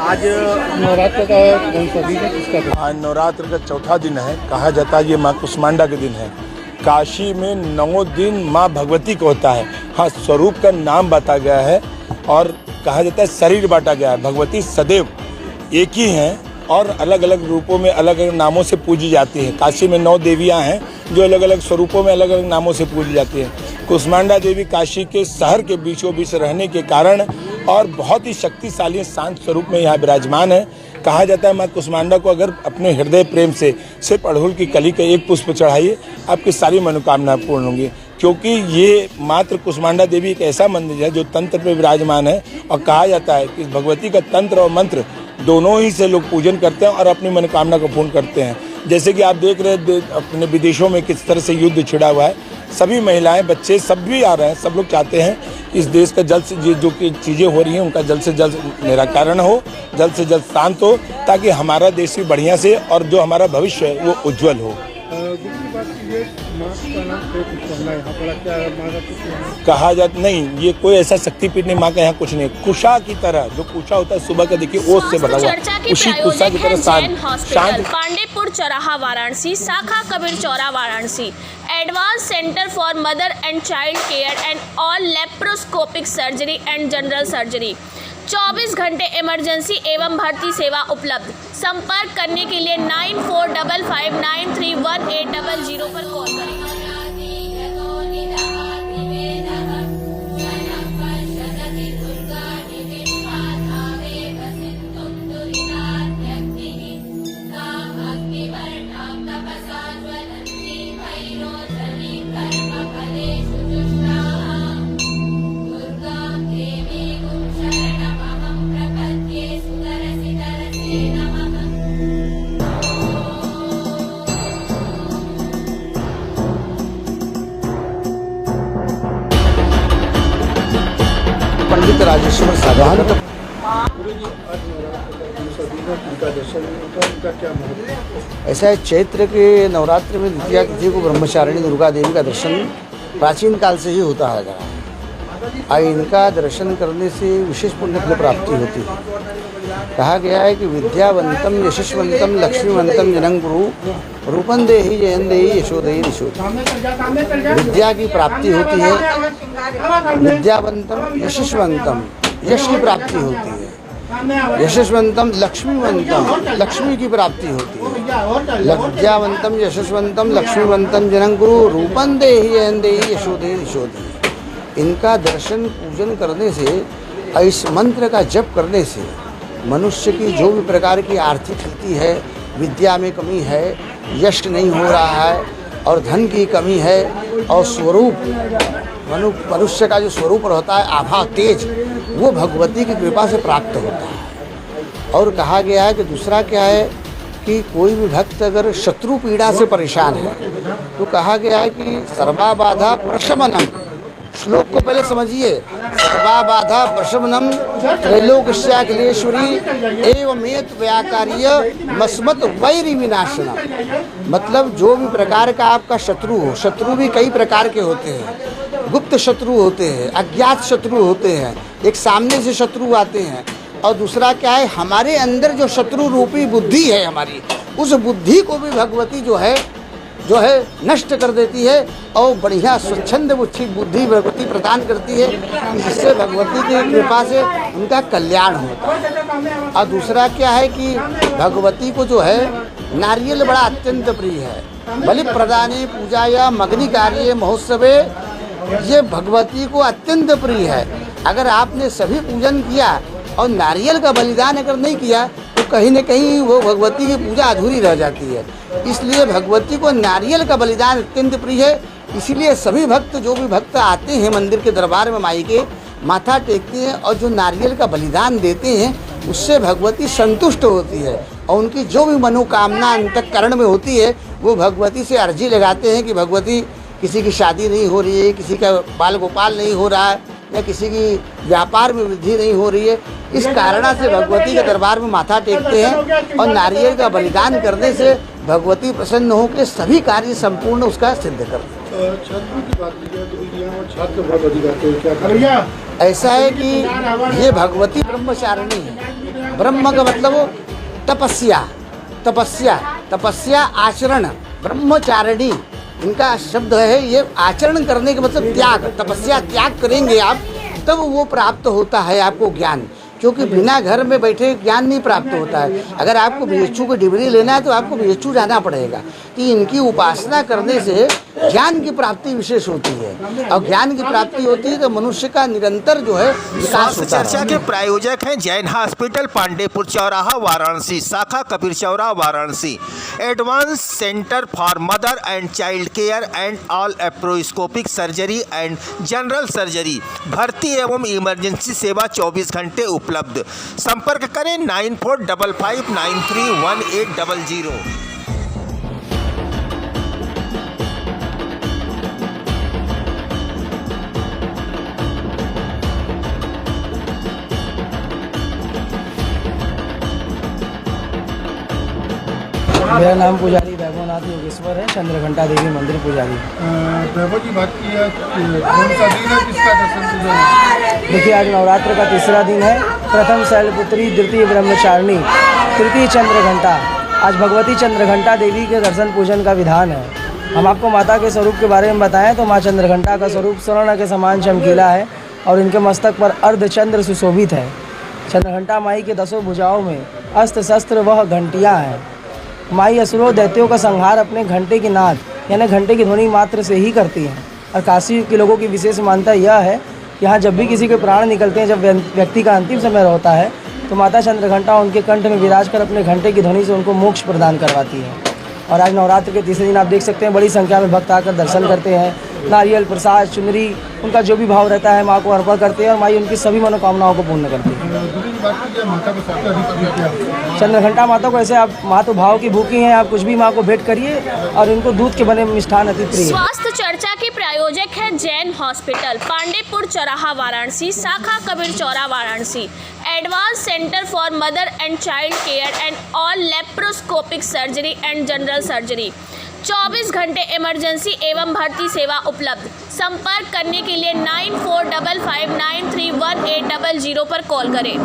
आज नवरात्र का कौन सा दिन है, किसका? आज नवरात्र का चौथा दिन है। कहा जाता है ये माँ कुष्मांडा के दिन है। काशी में 9 दिन माँ भगवती को होता है। हाँ, स्वरूप का नाम बांटा गया है और कहा जाता है शरीर बांटा गया है। भगवती सदैव एक ही हैं और अलग अलग रूपों में अलग अलग नामों से पूजी जाती है। काशी में 9 देवियाँ हैं जो अलग अलग स्वरूपों में अलग अलग नामों से पूजी जाती हैं। कुष्मांडा देवी काशी के शहर के बीचों बीच रहने के कारण और बहुत ही शक्तिशाली शांत स्वरूप में यहाँ विराजमान है। कहा जाता है माँ कुष्मांडा को अगर अपने हृदय प्रेम से सिर्फ अड़हुल की कली का एक पुष्प चढ़ाइए, आपकी सारी मनोकामना पूर्ण होंगी। क्योंकि ये मात्र कुष्मांडा देवी एक ऐसा मंदिर है जो तंत्र पे विराजमान है और कहा जाता है कि भगवती का तंत्र और मंत्र दोनों ही से लोग पूजन करते हैं और अपनी मनोकामना को पूर्ण करते हैं। जैसे कि आप देख रहे हैं अपने विदेशों में किस तरह से युद्ध छिड़ा हुआ है। सभी महिलाएं, बच्चे सब भी आ रहे हैं। सब लोग चाहते हैं कि इस देश का जल्द से जो कि चीज़ें हो रही हैं उनका जल्द से जल्द निराकरण हो, जल्द से जल्द शांत हो, ताकि हमारा देश भी बढ़िया से और जो हमारा भविष्य है वो उज्जवल हो। कहा जाता नहीं, ये कोई ऐसा शक्तिपीठ नहीं। माँ का यहाँ कुछ नहीं। कुशा की तरह, जो कुशा होता है सुबह का, देखिए ओस से भरा हुआ, उसी कुशा की तरह शांत। पांडेपुर चौराहा वाराणसी, शाखा Kabir Chaura Varanasi, advance centre for mother and child care and all laparoscopic surgery and general surgery. 24 घंटे इमरजेंसी एवं भर्ती सेवा उपलब्ध। संपर्क करने के लिए 9455931800 पर कॉल करें। पंडित राजेश्वर साधवान ऐसा है। चैत्र के नवरात्र में द्वितीया तिथि को ब्रह्मचारिणी दुर्गा देवी का दर्शन प्राचीन काल से ही होता है। और इनका दर्शन करने से विशेष पुण्य फल प्राप्ति होती है। कहा गया है कि विद्यावंतम यशस्वंतम लक्ष्मीवंतम जनं गुरु रूपं देहि जयं देहि यशो देहि यशोदि। विद्या की प्राप्ति होती है, विद्यावंतम यशस्वंतम, यश की प्राप्ति होती है। यशस्वंतम लक्ष्मीवंतम, लक्ष्मी की प्राप्ति होती है। विद्यावंतम यशस्वंतम लक्ष्मीवंतम जनं गुरु रूपं देहि जयं देहि यशो देहि यशोदि। इनका दर्शन पूजन करने से, इस मंत्र का जप करने से मनुष्य की जो भी प्रकार की आर्थिक स्थिति है, विद्या में कमी है, यश नहीं हो रहा है और धन की कमी है और स्वरूप मनुष्य का जो स्वरूप रहता है, आभा तेज, वो भगवती की कृपा से प्राप्त होता है। और कहा गया है कि दूसरा क्या है कि कोई भी भक्त अगर शत्रु पीड़ा से परेशान है तो कहा गया है कि सर्वा बाधा प्रशमनम। श्लोक को पहले समझिए। सर्वा बाधा प्रशमनम त्रैलोक्याखिलेश्वरी एवमेत व्याकार्य मस्मत वैरि विनाशनम। मतलब जो भी प्रकार का आपका शत्रु हो, शत्रु भी कई प्रकार के होते हैं। गुप्त शत्रु होते हैं, अज्ञात शत्रु होते हैं, एक सामने से शत्रु आते हैं, और दूसरा क्या है, हमारे अंदर जो शत्रु रूपी बुद्धि है हमारी, उस बुद्धि को भी भगवती जो है नष्ट कर देती है और बढ़िया स्वच्छंद बुद्धि भगवती प्रदान करती है, जिससे भगवती की कृपा से उनका कल्याण होता है। और दूसरा क्या है कि भगवती को जो है नारियल बड़ा अत्यंत प्रिय है। बलि प्रदाने पूजाया मग्नि कार्य महोत्सवे, ये भगवती को अत्यंत प्रिय है। अगर आपने सभी पूजन किया और नारियल का बलिदान अगर नहीं किया तो कहीं न कहीं वो भगवती की पूजा अधूरी रह जाती है। इसलिए भगवती को नारियल का बलिदान अत्यंत प्रिय है। इसलिए सभी भक्त, जो भी भक्त आते हैं मंदिर के दरबार में माई के, माथा टेकते हैं और जो नारियल का बलिदान देते हैं, उससे भगवती संतुष्ट होती है और उनकी जो भी मनोकामना अंतःकरण में होती है वो भगवती से अर्जी लगाते हैं कि भगवती, किसी की शादी नहीं हो रही है, किसी का बाल गोपाल नहीं हो रहा है, या किसी की व्यापार में वृद्धि नहीं हो रही है, इस कारण से भगवती के दरबार में माथा टेकते हैं और नारियल का बलिदान करने से भगवती प्रसन्न होकर सभी कार्य संपूर्ण उसका सिद्ध करते हैं। छात्रों की बात की जाए तो यहाँ छात्र बहुत अधिक आते हैं, क्या करें? ऐसा है कि ये भगवती ब्रह्मचारिणी है ब्रह्म का मतलब तपस्या, तपस्या, तपस्या आचरण, ब्रह्मचारिणी इनका शब्द है। ये आचरण करने का मतलब त्याग, तपस्या त्याग करेंगे आप तब वो प्राप्त होता है आपको ज्ञान, क्योंकि बिना घर में बैठे ज्ञान नहीं प्राप्त होता है। अगर आपको बीएचयू की डिग्री लेना है तो आपको बीएचयू जाना पड़ेगा। कि इनकी उपासना करने से ज्ञान की प्राप्ति विशेष होती है, और ज्ञान की प्राप्ति होती है तो मनुष्य का निरंतर जो है विकास स्वास्थ्य होता चर्चा है। के प्रायोजक हैं जैन हॉस्पिटल पांडेपुर चौराहा वाराणसी, शाखा कबीर चौराहा Varanasi, advance centre for mother and child care and all laparoscopic surgery and general surgery, भर्ती एवं इमरजेंसी सेवा 24 घंटे उपलब्ध। संपर्क करें 9455931800। मेरा नाम पुजारी वैभवनाथ योगेश्वर है, चंद्रघंटा देवी मंदिर पुजारी। वैभव जी बात की है कौन सा दिन है, किसका दर्शन पूजन है? देखिए, आज नवरात्र का तीसरा दिन है। प्रथम शैलपुत्री, द्वितीय ब्रह्मचारिणी, तृतीय चंद्रघंटा। आज भगवती चंद्रघंटा देवी के दर्शन पूजन का विधान है। हम आपको माता के स्वरूप के बारे में बताएं तो माँ चंद्रघंटा का स्वरूप स्वर्ण के समान चमकीला है और इनके मस्तक पर अर्धचंद्र सुशोभित है। चंद्रघंटा माई के 10 भुजाओं में अस्त्र शस्त्र वह घंटियाँ हैं। माई असुरों दैत्यों का संहार अपने घंटे की नाद यानी घंटे की ध्वनि मात्र से ही करती हैं। और काशी के लोगों की विशेष मान्यता यह है कि यहाँ जब भी किसी के प्राण निकलते हैं, जब व्यक्ति का अंतिम समय होता है, तो माता चंद्रघंटा उनके कंठ में विराज कर अपने घंटे की ध्वनि से उनको मोक्ष प्रदान करवाती है। और आज नवरात्र के तीसरे दिन आप देख सकते हैं बड़ी संख्या में भक्त आकर दर्शन करते हैं। नारियल, प्रसाद, चुनरी, उनका जो भी भाव रहता है माँ को अर्पण करते हैं और माई उनकी सभी मनोकामनाओं को पूर्ण करती है। माता को सबसे अधिक क्या? चंद्रघंटा माता को ऐसे, आप माँ तो भाव की भूखी हैं, आप कुछ भी माँ को भेंट करिए और इनको दूध के बने मिष्ठान अति प्रिय है। स्वास्थ्य चर्चा के प्रायोजक है जैन हॉस्पिटल पांडेपुर चौराहा वाराणसी, शाखा कबीर चौराहा Varanasi, advance centre for mother and child care and all laparoscopic surgery and general surgery, 24 घंटे इमरजेंसी एवं भर्ती सेवा उपलब्ध। संपर्क करने के लिए 9455931800 पर कॉल करें।